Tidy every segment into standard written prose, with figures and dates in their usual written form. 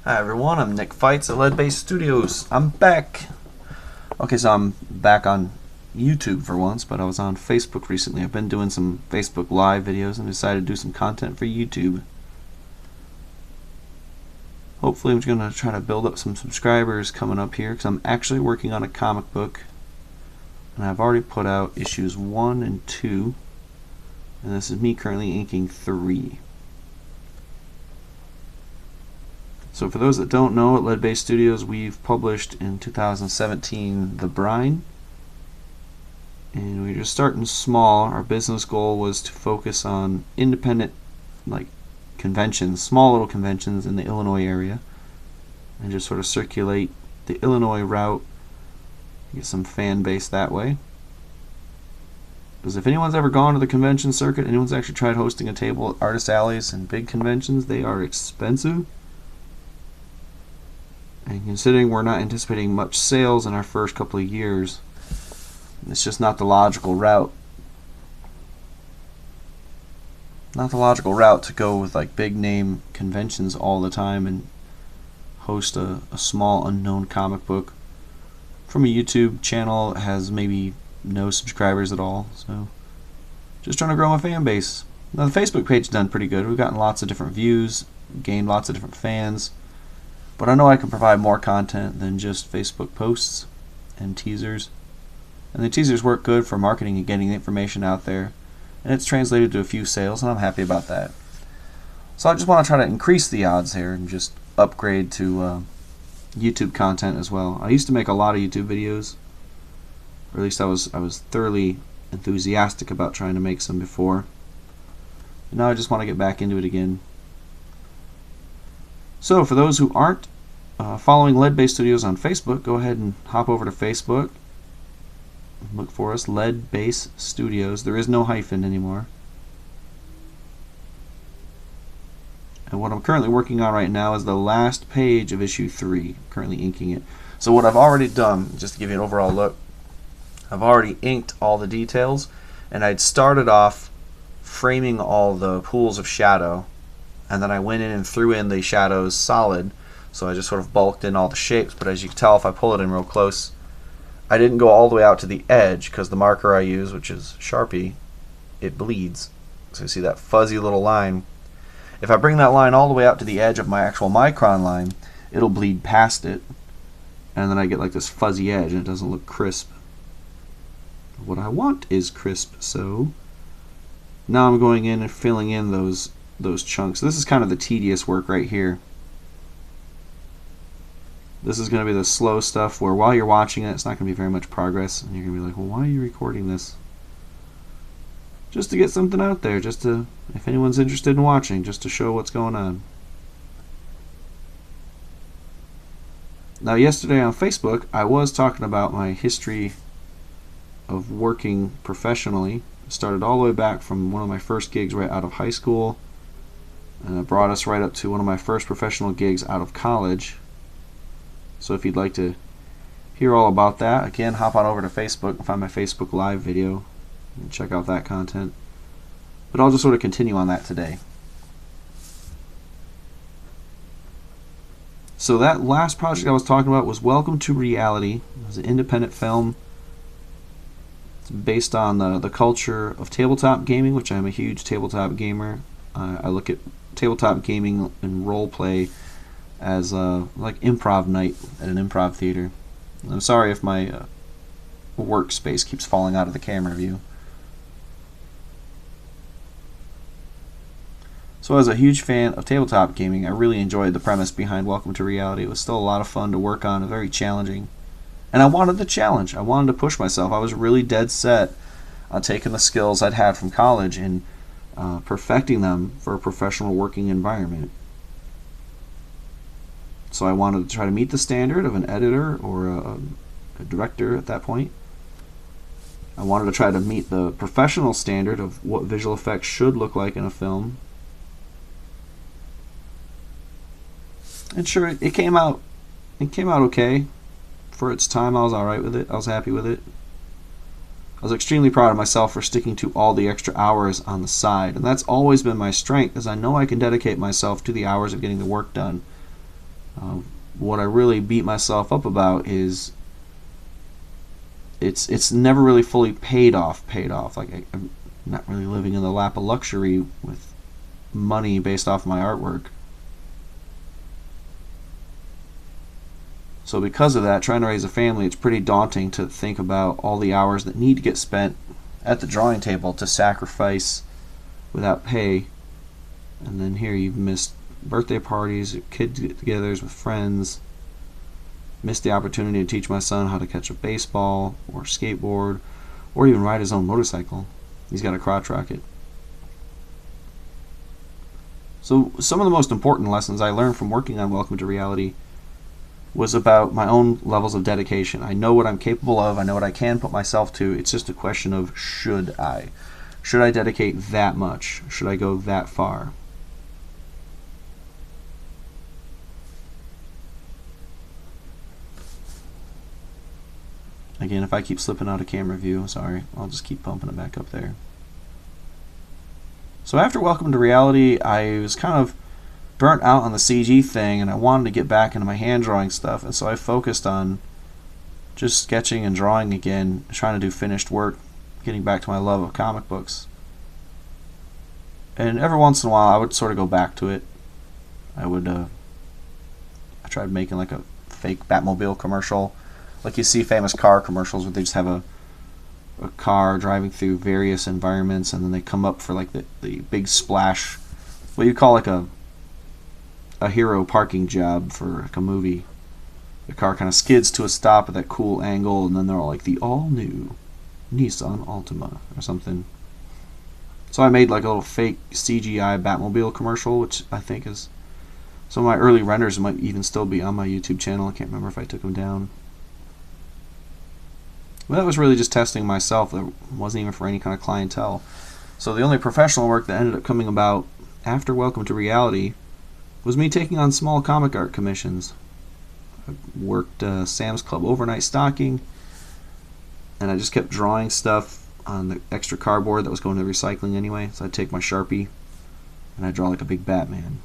Hi everyone, I'm Nick Fights at Lead-Based Studios. I'm back. Okay, so I'm back on YouTube for once, but I was on Facebook recently. I've been doing some Facebook Live videos and decided to do some content for YouTube. Hopefully I'm going to try to build up some subscribers coming up here, because I'm actually working on a comic book. And I've already put out issues 1 and 2. And this is me currently inking 3. So for those that don't know, at Lead-Based Studios, we've published in 2017 the Brine. And we're just starting small. Our business goal was to focus on independent conventions, small little conventions in the Illinois area, and just sort of circulate the Illinois route, get some fan base that way. Because if anyone's ever gone to the convention circuit, anyone's actually tried hosting a table at artist alleys and big conventions, they are expensive. And considering we're not anticipating much sales in our first couple of years, it's just not the logical route. Not the logical route to go with big name conventions all the time and host a small unknown comic book from a YouTube channel that has maybe no subscribers at all. So just trying to grow my fan base. Now the Facebook page has done pretty good. We've gotten lots of different views, gained lots of different fans. But I know I can provide more content than just Facebook posts and teasers. And the teasers work good for marketing and getting the information out there. And it's translated to a few sales, and I'm happy about that. So I just want to try to increase the odds here and just upgrade to YouTube content as well. I used to make a lot of YouTube videos. Or at least I was thoroughly enthusiastic about trying to make some before. And now I just want to get back into it again. So for those who aren't following Lead-Based Studios on Facebook, go ahead and hop over to Facebook. Look for us, Lead-Based Studios. There is no hyphen anymore. And what I'm currently working on right now is the last page of issue 3. Currently inking it. So what I've already done, just to give you an overall look, I've already inked all the details, and I'd started off framing all the pools of shadow. And then I went in and threw in the shadows solid, so I just sort of bulked in all the shapes. But as you can tell, if I pull it in real close, I didn't go all the way out to the edge, because the marker I use, which is Sharpie, it bleeds. So you see that fuzzy little line. If I bring that line all the way out to the edge of my actual micron line, it'll bleed past it, and then I get this fuzzy edge, and it doesn't look crisp. What I want is crisp, so now I'm going in and filling in those chunks. This is kind of the tedious work right here. This is going to be the slow stuff where while you're watching it, it's not going to be very much progress, and you're going to be like, well, why are you recording this? Just to get something out there, just to, if anyone's interested in watching, just to show what's going on. Now yesterday on Facebook, I was talking about my history of working professionally. I started all the way back from one of my first gigs right out of high school, and it brought us right up to one of my first professional gigs out of college. So if you'd like to hear all about that, again, hop on over to Facebook and find my Facebook Live video and check out that content. But I'll just sort of continue on that today. So that last project I was talking about was Welcome to Reality. It was an independent film. It's based on the culture of tabletop gaming, which I'm a huge tabletop gamer. I look at tabletop gaming and role play as like improv night at an improv theater. I'm sorry if my workspace keeps falling out of the camera view. So as a huge fan of tabletop gaming, I really enjoyed the premise behind Welcome to Reality. It was still a lot of fun to work on, very challenging. And I wanted the challenge. I wanted to push myself. I was really dead set on taking the skills I'd had from college and perfecting them for a professional working environment. So I wanted to try to meet the standard of an editor or a director at that point. I wanted to try to meet the professional standard of what visual effects should look like in a film. And sure, it came out okay. For its time, I was alright with it. I was happy with it. I was extremely proud of myself for sticking to all the extra hours on the side, and that's always been my strength, as I know I can dedicate myself to the hours of getting the work done. What I really beat myself up about is it's never really fully paid off. Like I'm not really living in the lap of luxury with money based off my artwork. So because of that, trying to raise a family, it's pretty daunting to think about all the hours that need to get spent at the drawing table to sacrifice without pay. And then here you've missed birthday parties, kid get-togethers with friends, missed the opportunity to teach my son how to catch a baseball or skateboard or even ride his own motorcycle. He's got a crotch rocket. So some of the most important lessons I learned from working on Welcome to Reality was about my own levels of dedication. I know what I'm capable of. I know what I can put myself to. It's just a question of should I? Should I dedicate that much? Should I go that far? Again, if I keep slipping out of camera view, sorry, I'll just keep bumping it back up there. So after Welcome to Reality, I was kind of burnt out on the CG thing, and I wanted to get back into my hand drawing stuff, and so I focused on just sketching and drawing again, trying to do finished work, getting back to my love of comic books. And every once in a while I would sort of go back to it. I tried making like a fake Batmobile commercial, like you see famous car commercials where they just have a car driving through various environments, and then they come up for like the big splash, what you call like a hero parking job for like a movie. The car kind of skids to a stop at that cool angle, and then they're all like the all-new Nissan Altima or something. So I made like a little fake CGI Batmobile commercial, which I think is some of my early renders might even still be on my YouTube channel. I can't remember if I took them down. Well, that was really just testing myself. It wasn't even for any kind of clientele. So the only professional work that ended up coming about after Welcome to Reality was me taking on small comic art commissions. I worked Sam's Club overnight stocking, and I just kept drawing stuff on the extra cardboard that was going to recycling anyway. So I'd take my Sharpie and I'd draw like a big Batman.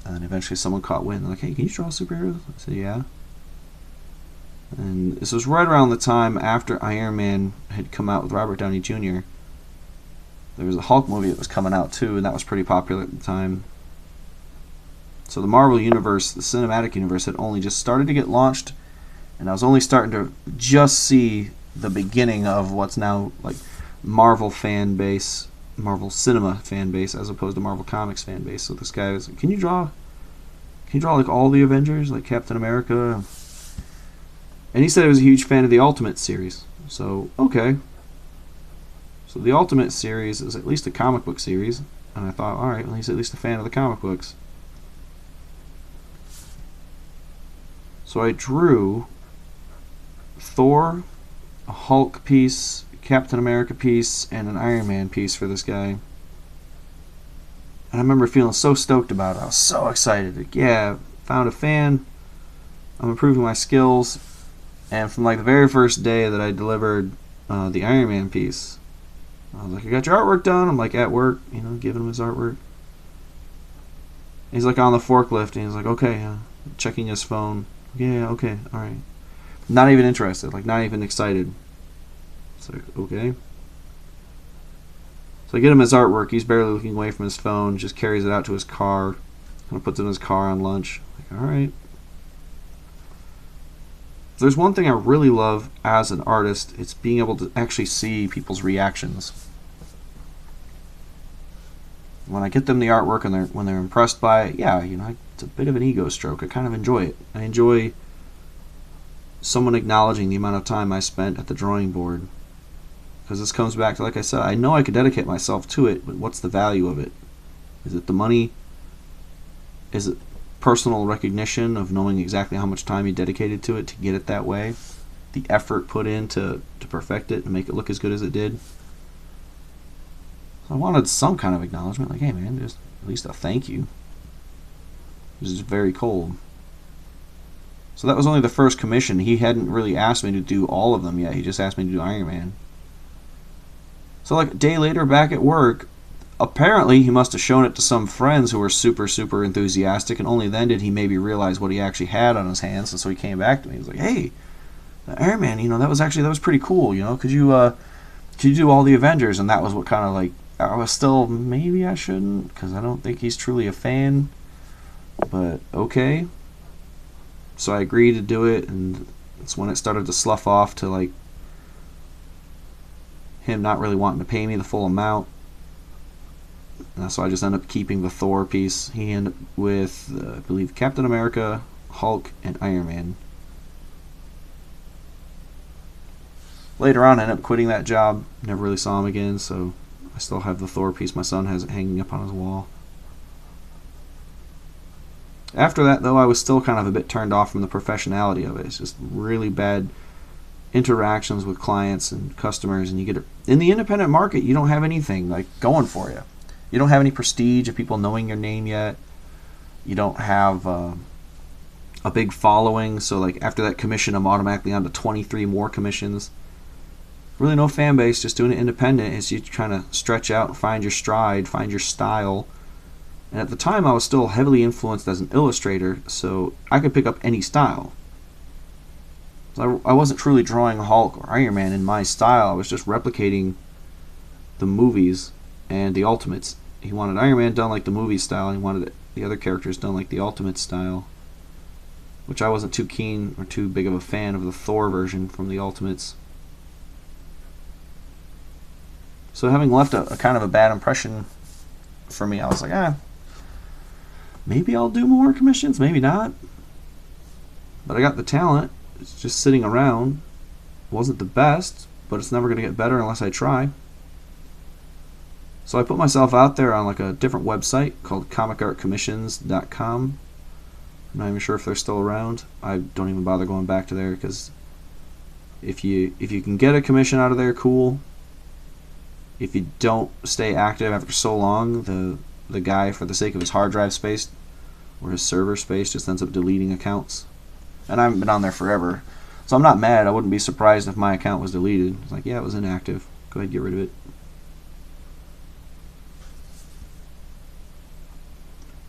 And then eventually someone caught wind. They're like, hey, can you draw superheroes? I said, yeah. And this was right around the time after Iron Man had come out with Robert Downey Jr. There was a Hulk movie that was coming out too, and that was pretty popular at the time. So the Marvel Universe, the cinematic universe, had only just started to get launched, and I was only starting to just see the beginning of what's now like Marvel fan base, Marvel cinema fan base, as opposed to Marvel Comics fan base. So this guy was like, can you draw like all the Avengers, like Captain America? And he said he was a huge fan of the Ultimate series. So, okay. So the Ultimate series is at least a comic book series, and I thought, alright, well, he's at least a fan of the comic books. So I drew Thor, a Hulk piece, Captain America piece, and an Iron Man piece for this guy. And I remember feeling so stoked about it. I was so excited. Like, yeah, found a fan. I'm improving my skills. And from like the very first day that I delivered the Iron Man piece, I was like, I got your artwork done. I'm like at work, giving him his artwork. He's like on the forklift, and he's like, okay, checking his phone. Yeah, okay, alright. Not even interested, like not even excited. It's like, okay. So I get him his artwork. He's barely looking away from his phone, just carries it out to his car, kind of puts it in his car on lunch. Like, alright. If there's one thing I really love as an artist, it's being able to actually see people's reactions. When I get them the artwork and when they're impressed by it, yeah, it's a bit of an ego stroke. I kind of enjoy it. I enjoy someone acknowledging the amount of time I spent at the drawing board. Because this comes back to, like I said, I know I could dedicate myself to it, but what's the value of it? Is it the money? Is it personal recognition of knowing exactly how much time you dedicated to it to get it that way? The effort put in to perfect it and make it look as good as it did? I wanted some kind of acknowledgement, like, hey man, just at least a thank you. This is very cold. So that was only the first commission. He hadn't really asked me to do all of them yet. He just asked me to do Iron Man. So like a day later back at work, apparently he must have shown it to some friends who were super, super enthusiastic, and only then did he maybe realize what he actually had on his hands. And so he came back to me. He was like, "Hey, the Iron Man, that was pretty cool. Could you do all the Avengers?" And that was what kind of like I was still maybe I shouldn't, because I don't think he's truly a fan. But okay. So I agreed to do it, and it's when it started to slough off to like him not really wanting to pay me the full amount. So I just ended up keeping the Thor piece. He ended up with, I believe, Captain America, Hulk, and Iron Man. Later on, I ended up quitting that job. Never really saw him again, so I still have the Thor piece. My son has it hanging up on his wall. After that, though, I was still kind of a bit turned off from the professionality of it. It's just really bad interactions with clients and customers, and you get in the independent market, you don't have anything like going for you. You don't have any prestige of people knowing your name yet. You don't have a big following, so like after that commission, I'm automatically on to 23 more commissions. Really no fan base, just doing it independent as you trying to stretch out and find your stride, find your style. And at the time, I was still heavily influenced as an illustrator, so I could pick up any style. So I wasn't truly drawing Hulk or Iron Man in my style. I was just replicating the movies and the Ultimates. He wanted Iron Man done like the movie style, and he wanted the other characters done like the Ultimate style, which I wasn't too keen or too big of a fan of the Thor version from the Ultimates. So having left a kind of a bad impression for me, I was like, maybe I'll do more commissions, maybe not. But I got the talent. It's just sitting around. It wasn't the best, but it's never going to get better unless I try. So I put myself out there on like a different website called comicartcommissions.com. I'm not even sure if they're still around. I don't even bother going back to there, because if you can get a commission out of there, cool. If you don't stay active after so long, the guy, for the sake of his hard drive space or his server space, just ends up deleting accounts. And I haven't been on there forever, so I'm not mad. I wouldn't be surprised if my account was deleted. It's like, yeah, it was inactive. Go ahead, get rid of it.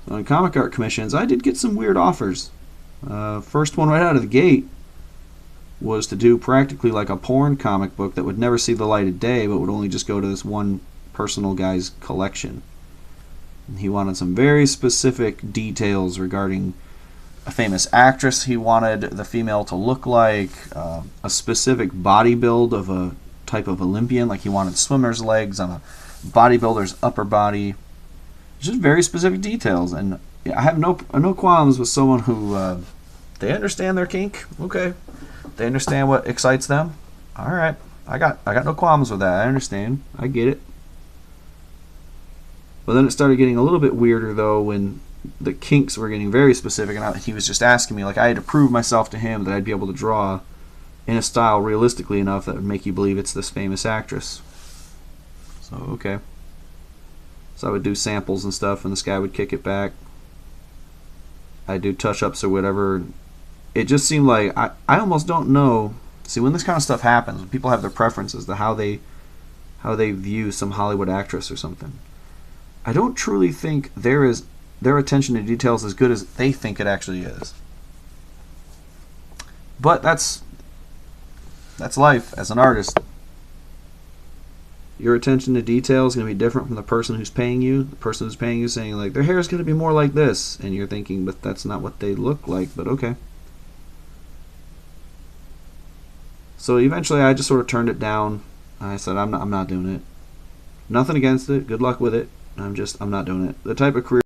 So on comic art commissions, I did get some weird offers. First one right out of the gate was to do practically like a porn comic book that would never see the light of day, but would only just go to this one personal guy's collection. And he wanted some very specific details regarding a famous actress he wanted the female to look like, a specific body build of a type of Olympian, like he wanted swimmer's legs on a bodybuilder's upper body. Just very specific details, and I have no qualms with someone who they understand their kink. Okay, they understand what excites them. All right, I got no qualms with that. I understand. I get it. But then it started getting a little bit weirder though when the kinks were getting very specific, and he was just asking me, like, I had to prove myself to him that I'd be able to draw in a style realistically enough that would make you believe it's this famous actress. So okay. So I would do samples and stuff, and this guy would kick it back. I'd do touch-ups or whatever. It just seemed like I almost don't know. See, when this kind of stuff happens, when people have their preferences to how they view some Hollywood actress or something, I don't truly think their attention to detail is as good as they think it actually is. But that's life as an artist. Your attention to detail is going to be different from the person who's paying you. The person who's paying you is saying, like, their hair is going to be more like this, and you're thinking, but that's not what they look like. But okay. So eventually, I just sort of turned it down. I said, I'm not doing it. Nothing against it. Good luck with it. I'm not doing it. The type of career